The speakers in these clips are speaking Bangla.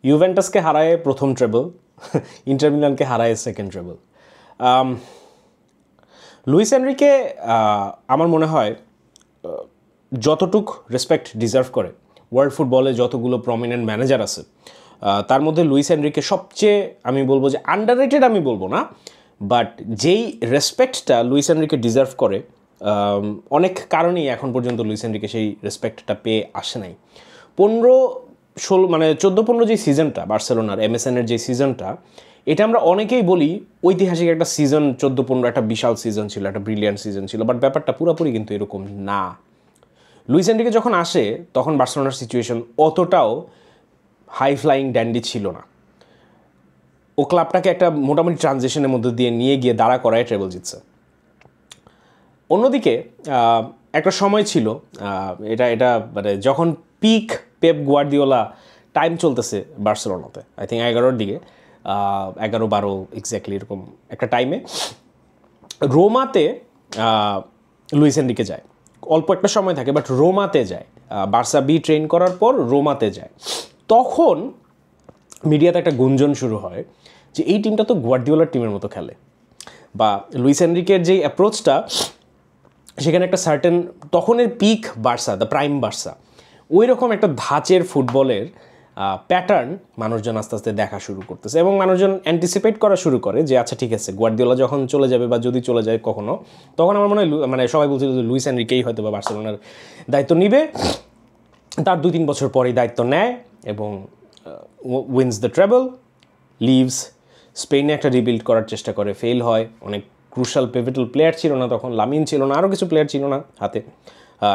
ইউভেন্টাসকে হারায় প্রথম ট্রেবল, ইন্টার মিলানকে হারায় সেকেন্ড ট্রেবল। লুইস এনরিকে আমার মনে হয় যতটুক রেসপেক্ট ডিজার্ভ করে ওয়ার্ল্ড ফুটবলে যতগুলো প্রমিনেন্ট ম্যানেজার আছে তার মধ্যে লুইস এনরিকে সবচেয়ে আমি বলবো যে আন্ডাররেটেড আমি বলবো না, বাট যেই রেসপেক্টটা লুইস এনরিকে ডিজার্ভ করে অনেক কারণেই এখন পর্যন্ত লুইস এনরিকে সেই রেসপেক্টটা পেয়ে আসে নাই। 14-15 যে সিজনটা বার্সেলোনার এমএসএনের যে সিজনটা, এটা আমরা অনেকেই বলি ঐতিহাসিক একটা সিজন। 14-15 একটা বিশাল সিজন ছিল, একটা ব্রিলিয়ান্ট সিজন ছিল, বাট ব্যাপারটা পুরোপুরি কিন্তু এরকম না। লুইস এনরিকে যখন আসে তখন বার্সেলোনার সিচুয়েশন অতটাও হাই ফ্লাইং ড্যান্ডি ছিল না। ও ক্লাবটাকে একটা মোটামুটি ট্রানজিশনের মধ্যে দিয়ে নিয়ে গিয়ে দাঁড়া করায় ট্রেবল জিতছে। অন্যদিকে একটা সময় ছিল এটা মানে যখন পিক পেপ গুয়ার্দিওলা টাইম চলতেছে বার্সেলোনাতে, আই থিঙ্ক 11-র দিকে, 11-12 এক্স্যাক্টলি এরকম একটা টাইমে রোমাতে লুইস এনরিকে যায়। অল্প একটা সময় থাকে, বাট রোমাতে যায়। বার্সা বি ট্রেন করার পর রোমাতে যায়। তখন মিডিয়াতে একটা গুঞ্জন শুরু হয় যে এই টিমটা তো গুয়ার্দিওলার টিমের মতো খেলে, বা লুইস এনরিকের যেই অ্যাপ্রোচটা সেখানে একটা সার্টেন তখনের peak Barca, the prime Barca, ওই রকম একটা ধাঁচের ফুটবলের প্যাটার্ন মানুষজন আস্তে আস্তে দেখা শুরু করতেছে এবং মানুষজন অ্যান্টিসিপেট করা শুরু করে যে আচ্ছা ঠিক আছে, গুয়ার্দিওলা যখন চলে যাবে বা যদি চলে যায় কখনো, তখন আমার মনে হয় মানে সবাই বলছিল যে লুইস এনরিকেই হয়তো বা বার্সেলোনার দায়িত্ব নিবে। তার 2-3 বছর পরেই দায়িত্ব নেয় এবং উইন্স দ্য ট্রেবল, লিভস, স্পেনে একটা রিবিল্ড করার চেষ্টা করে, ফেল হয়। অনেক ক্রুশাল পিভিটাল প্লেয়ার ছিল না তখন, লামিন ছিল না, আরও কিছু প্লেয়ার ছিল না হাতে,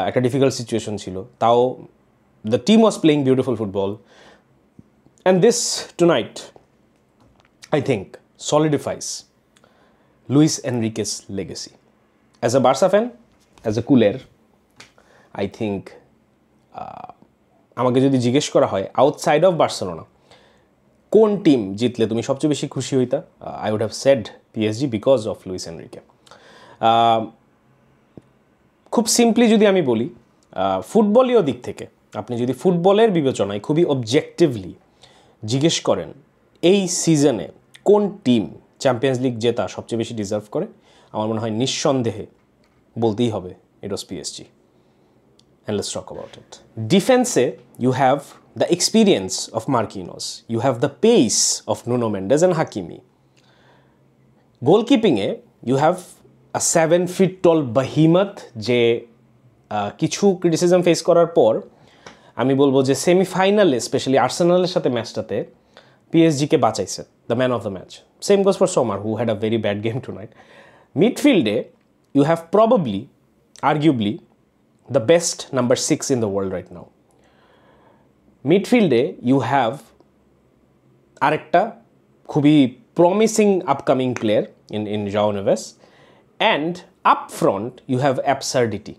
একটা ডিফিকাল্ট সিচুয়েশন ছিল। তাও the team was playing beautiful football, and this tonight I think solidifies Luis Enrique's legacy. As a Barca fan, as a culé, I think আমাকে যদি জিজ্ঞেস করা হয় আউটসাইড অফ বার্সেলোনা কোন টিম জিতলে তুমি সবচেয়ে বেশি খুশি হইতা, I would have said PSG because of Luis Enrique. খুব সিম্পলি যদি আমি বলি, ফুটবলীয় দিক থেকে আপনি যদি ফুটবলের বিবেচনায় খুবই অবজেক্টিভলি জিজ্ঞেস করেন এই সিজনে কোন টিম চ্যাম্পিয়ন্স লিগ জেতা সবচেয়ে বেশি ডিজার্ভ করে, আমার মনে হয় নিঃসন্দেহে বলতেই হবে ইট ওয়াজ PSG. And let's talk about it. Defense, you have the experience of Marquinhos. You have the pace of Nuno Mendes and Hakimi. Goalkeeping, you have a 7 feet tall behemoth যে কিছু ক্রিটিসিজম ফেস করার পর আমি বলবো যে সেমিফাইনালে স্পেশালি আর্সেনালের সাথে ম্যাচটাতে পিএসজিকে বাঁচাইছে, the man of the match. Same goes for Sommer who had a very bad game tonight. মিডফিল্ডে you have probably, arguably, the best number 6 in the world right now. Midfield you have arekta খুবই promising upcoming player in João Neves, and up front you have absurdity.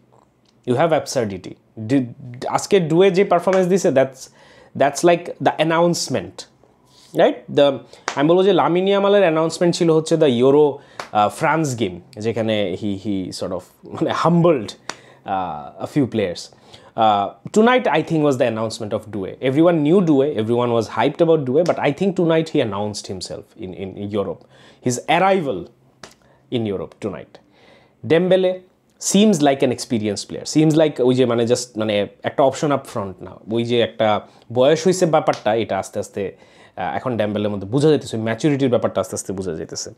আজকে ডুয়ে যে পারফরমেন্স দিছে that's like the announcement, right? আমি বলবো যে লামিন ইয়ামালের অ্যানাউন্সমেন্ট ছিল হচ্ছে দ্য ইউরো ফ্রান্স গেম, যেখানে হি sort of মানে humbled a few players. Tonight I think was the announcement of Doué. Everyone knew Doué, everyone was hyped about Doué, but I think tonight he announced himself in Europe, his arrival in Europe tonight. Dembele seems like an experienced player, seems like ওই যে মানে জাস্ট মানে একটা অপশন আপ ফ্রন্ট না, ওই যে একটা বয়স হয়েছে ব্যাপারটা, এটা আস্তে আস্তে এখন ডেম্বেলের মধ্যে বোঝা যাইতেছে, ম্যাচুরিটির ব্যাপারটা আস্তে আস্তে বোঝা যাইতেছে।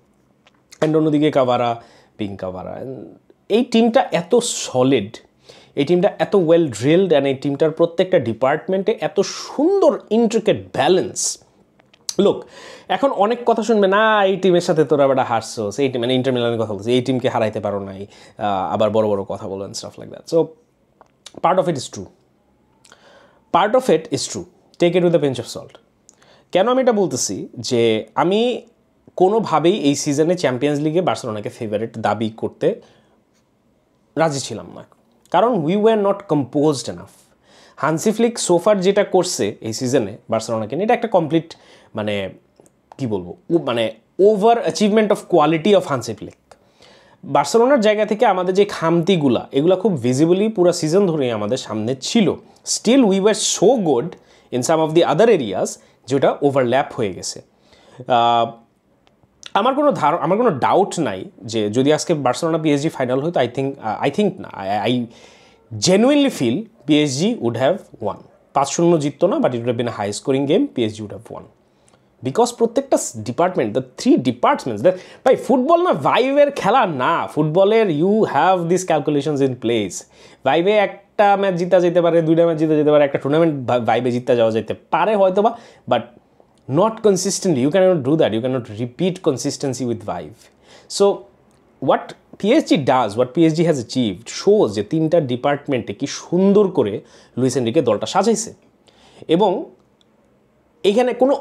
অ্যান্ড অন্যদিকে কাভারা, এই টিমটা এত সলিড, এই টিমটা এত ওয়েল ড্রিলড, অ্যান্ড এই টিমটার প্রত্যেকটা ডিপার্টমেন্টে এত সুন্দর ইন্ট্রিকেট ব্যালেন্স। লোক এখন অনেক কথা শুনবে না, এই টিমের সাথে তোরা বেটা হারছোস, এই টিম মানে ইন্টার মিলানের কথা বলছে, এই টিমকে হারাইতে পারো নাই, আবার বড় বড় কথা বলেন stuff like that. So part of it is true, take it with the pinch of salt. কেন আমি এটা বলতেছি যে আমি কোনোভাবেই এই সিজনে চ্যাম্পিয়ন্স লিগে বার্সেলোনাকে ফেভারিট দাবি করতে রাজি ছিলাম না, কারণ we were not composed enough. Hansi Flick সোফার যেটা করছে এই সিজনে বার্সেলোনাকে নিয়ে, এটা একটা কমপ্লিট মানে কি বলবো, মানে over achievement of quality of Hansi Flick. বার্সেলোনার জায়গা থেকে আমাদের যে খামতিগুলা, এগুলো খুব ভিজিবলি পুরো সিজন ধরেই আমাদের সামনে ছিল। Still we were so good in some of the other areas যেটা ওভারল্যাপ হয়ে গেছে। আমার কোনো ডাউট নাই যে যদি আজকে বার্সেলোনা পিএসজি ফাইনাল হতো আই থিঙ্ক না, I genuinely feel PSG would have won. 5-0 জিততো না, but it would have been high scoring game, PSG would have won. Because প্রত্যেকটা ডিপার্টমেন্ট, দ্য 3 ডিপার্টমেন্টস, ভাই ফুটবল না ভাইবের খেলা না, ফুটবলের you have this calculations in place. ভাইবে একটা ম্যাচ জিতা যেতে পারে, 2টা ম্যাচ জিতে যেতে পারে, একটা টুর্নামেন্ট ভাইবে জিতা যাওয়া যেতে পারে হয়তো বা, but not consistently. You cannot do that. You cannot repeat consistency with vibe. So what PSG does, what PSG has achieved shows যে 3টা ডিপার্টমেন্টে কি সুন্দর করে লুইস এনরিকে দলটা সাজাইছে। এবং এখানে কোনো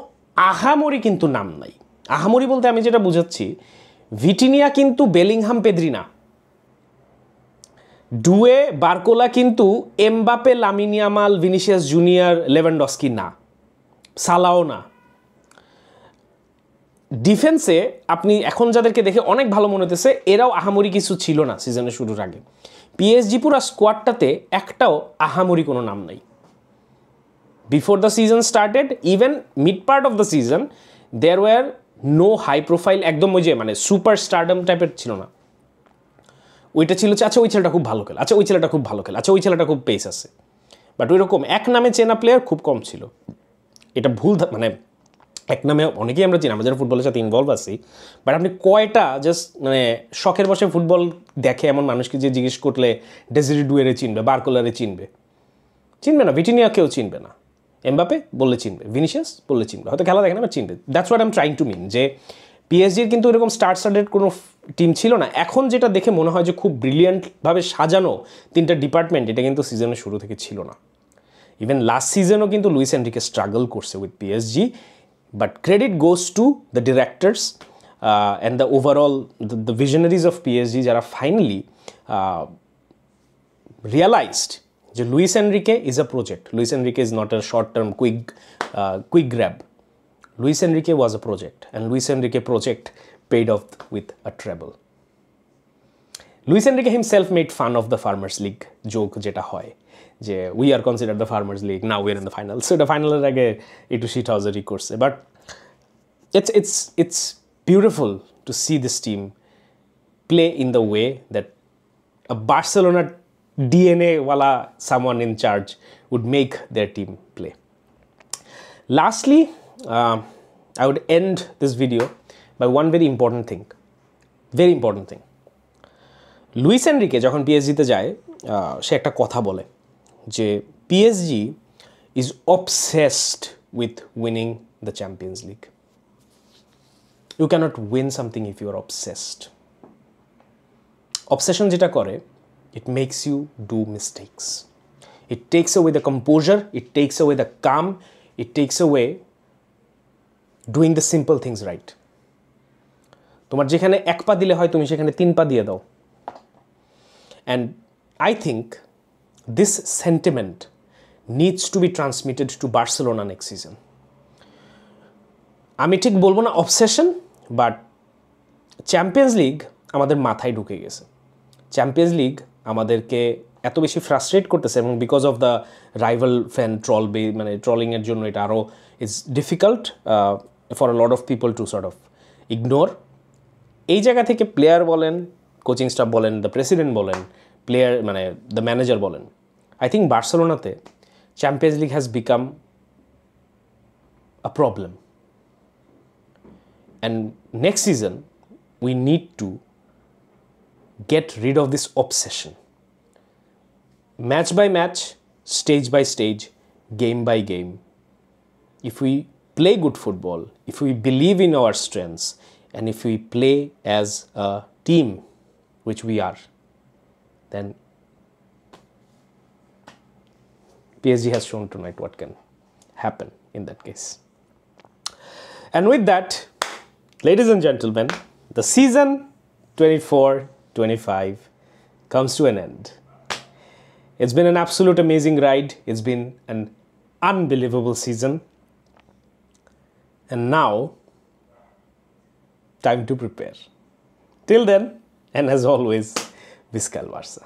আহামরি কিন্তু নাম নাই। আহামরি বলতে আমি যেটা বুঝাচ্ছি, ভিটিনিয়া কিন্তু বেলিংহাম পেদ্রি না, ডুয়ে বারকোলা কিন্তু Mbappe, Lamine Yamal, Vinicius junior, Lewandowski না, সালাও না। ডিফেন্সে আপনি এখন যাদেরকে দেখে অনেক ভালো মনে হতেছে, এরাও আহামরি কিছু ছিল না সিজনের শুরুর আগে। পিএসজি পুরা স্কোয়াডটাতে একটাও আহামরি কোনো নাম নাই। Before the season started, even mid part of the season, there were no high profile, একদম ওই যে মানে সুপার স্টারডম টাইপের ছিল না। ওইটা ছিল যে আচ্ছা ওই ছেলেটা খুব ভালো খেলে, আচ্ছা ওই ছেলেটা খুব ভালো খেলে, আচ্ছা ওই ছেলেটা খুব পেস আছে, বাট ওই রকম এক নামে চেনা প্লেয়ার খুব কম ছিল। এটা ভুল, মানে এক নামে অনেকেই আমরা চিনি, আমরা যারা ফুটবলের সাথে ইনভলভ আছি, বাট আপনি কয়টা জাস্ট মানে শখের বসে ফুটবল দেখে এমন মানুষকে যে জিজ্ঞেস করলে ডেজিরি ডুয়েরে চিনবে, বারকোলারে চিনবে না, ভিটিনিয়াকেও চিনবে না, এমবাপে বললে চিনবে, ভিনিসিয়াস বললে চিনবে, হয়তো খেলা দেখে না, বাট চিনবে। That's what I am trying to mean, যে পিএসজির কিন্তু এরকম স্টার্টেড কোনো টিম ছিল না। এখন যেটা দেখে মনে হয় যে খুব ব্রিলিয়েন্টভাবে সাজানো 3টা ডিপার্টমেন্ট, এটা কিন্তু সিজনের শুরু থেকে ছিল না। ইভেন লাস্ট সিজনও কিন্তু লুইস এনরিকে স্ট্রাগল করছে with PSG, but credit goes to the directors and the overall the visionaries of PSG যারা finally realized যে Luis Enrique is a project. Luis Enrique is not a short-term quick grab. Luis Enrique was a project, and Luis Enrique project paid off with a treble. Luis Enrique himself made fun of the Farmers League joke যেটা হয় যে we are considered the Farmers League, now we are in the final. So the final আগে একটু shit housery করছে, but it's beautiful to see this team play in the way that a Barcelona DNA wala someone in charge would make their team play. Lastly, I would end this video by one very important thing. Luis Enrique যখন পিএসজিতে যায়, সে একটা কথা বলে যে PSG is obsessed with winning the Champions League. You can't win something if you are obsessed. Obsession যেটা করে, it makes you do mistakes, it takes away the composure, it takes away the calm, it takes away doing the simple things right. তোমার যেখানে 1 পা দিলে হয়, তুমি সেখানে 3 পা দিয়ে দাও। And I think this sentiment needs to be transmitted to Barcelona next season. আমি ঠিক বলবো না অবসেশন, বাট চ্যাম্পিয়ন্স লিগ আমাদের মাথায় ঢুকে গেছে। চ্যাম্পিয়ন্স লিগ আমাদেরকে এত বেশি ফ্রাস্ট্রেট করতেছে, এবং because of the rival fan মানে ট্রলিংয়ের জন্য এটা আরও it's difficult for a lot of people to sort of ignore. এই জায়গা থেকে প্লেয়ার বলেন, কোচিং স্টাফ বলেন, দ্য প্রেসিডেন্ট বলেন, প্লেয়ার মানে দ্য ম্যানেজার বলেন, আই থিঙ্ক বার্সেলোনাতে champions league has become a problem. And next season we need to get rid of this obsession. Match by match, stage by stage, game by game. If we play good football, if we believe in our strengths, and if we play as a team, which we are, then PSG has shown tonight what can happen in that case. And with that, ladies and gentlemen, the season 24-25 comes to an end. It's been an absolute amazing ride. It's been an unbelievable season. And now, time to prepare. Till then, and as always, Visca el Barça.